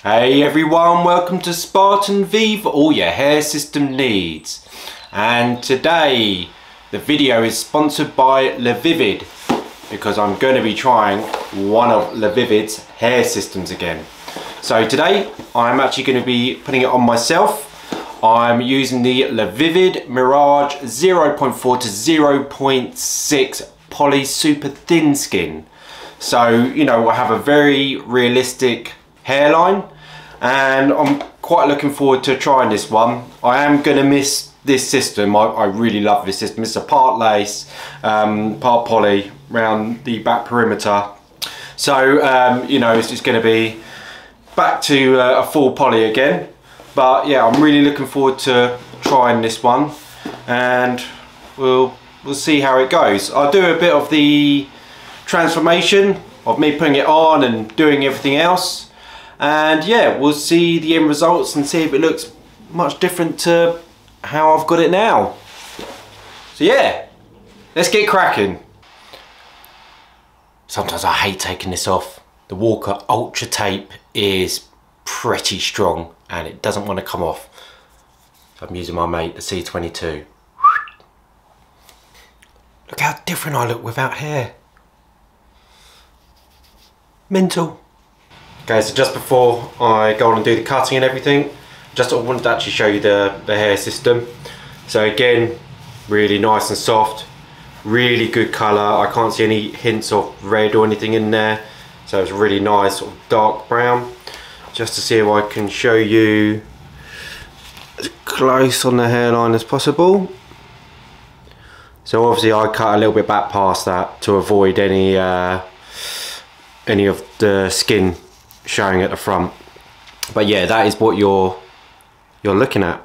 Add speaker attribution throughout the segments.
Speaker 1: Hey everyone, welcome to Spartan V for all your hair system needs. And today the video is sponsored by Lavivid because I'm going to be trying one of Lavivid's hair systems again. So today I'm actually going to be putting it on myself. I'm using the Lavivid Mirage 0.4 to 0.6 Poly Super Thin Skin. So, you know, I have a very realistic hairline and I'm quite looking forward to trying this one. I am going to miss this system. I really love this system. It's a part lace, part poly around the back perimeter. So, you know, it's just going to be back to a full poly again. But yeah, I'm really looking forward to trying this one and we'll see how it goes. I'll do a bit of the transformation of me putting it on and doing everything else, and yeah, we'll see the end results and see if it looks much different to how I've got it now. So yeah, let's get cracking. Sometimes I hate taking this off. The Walker Ultra Tape is pretty strong and it doesn't want to come off. So I'm using my mate, the C22. Look how different I look without hair. Mental. Okay, so just before I go on and do the cutting and everything, just I wanted to actually show you the hair system. So again, really nice and soft, really good colour. I can't see any hints of red or anything in there. So it's really nice, sort of dark brown. Just to see if I can show you as close on the hairline as possible. So obviously I cut a little bit back past that to avoid any of the skin showing at the front. But yeah, that is what you're looking at.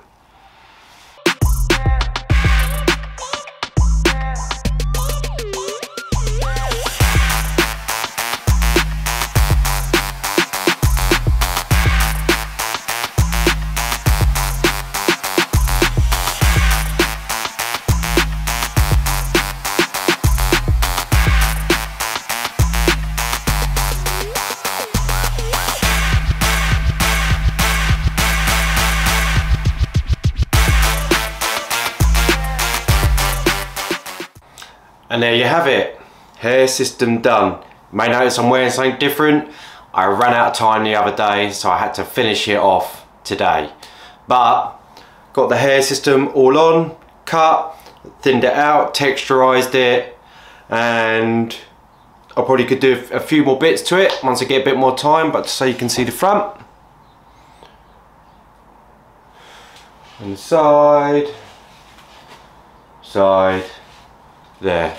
Speaker 1: And there you have it, hair system done. You may notice I'm wearing something different. I ran out of time the other day, so I had to finish it off today. But got the hair system all on, cut, thinned it out, texturized it, and I probably could do a few more bits to it once I get a bit more time, but so you can see the front. And side, there.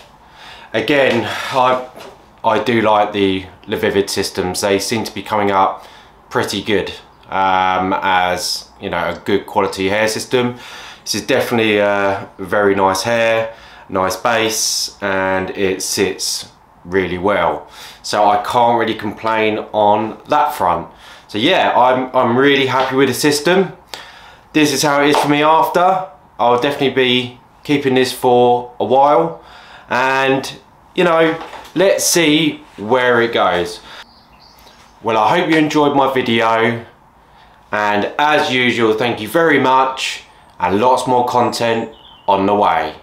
Speaker 1: Again, I do like the Lavivid systems. They seem to be coming up pretty good as, you know, a good quality hair system. This is definitely a very nice hair, nice base, and it sits really well. So I can't really complain on that front. So yeah, I'm really happy with the system. This is how it is for me after. I'll definitely be keeping this for a while. And, you know, let's see where it goes. Well, I hope you enjoyed my video, and as usual, thank you very much, and lots more content on the way.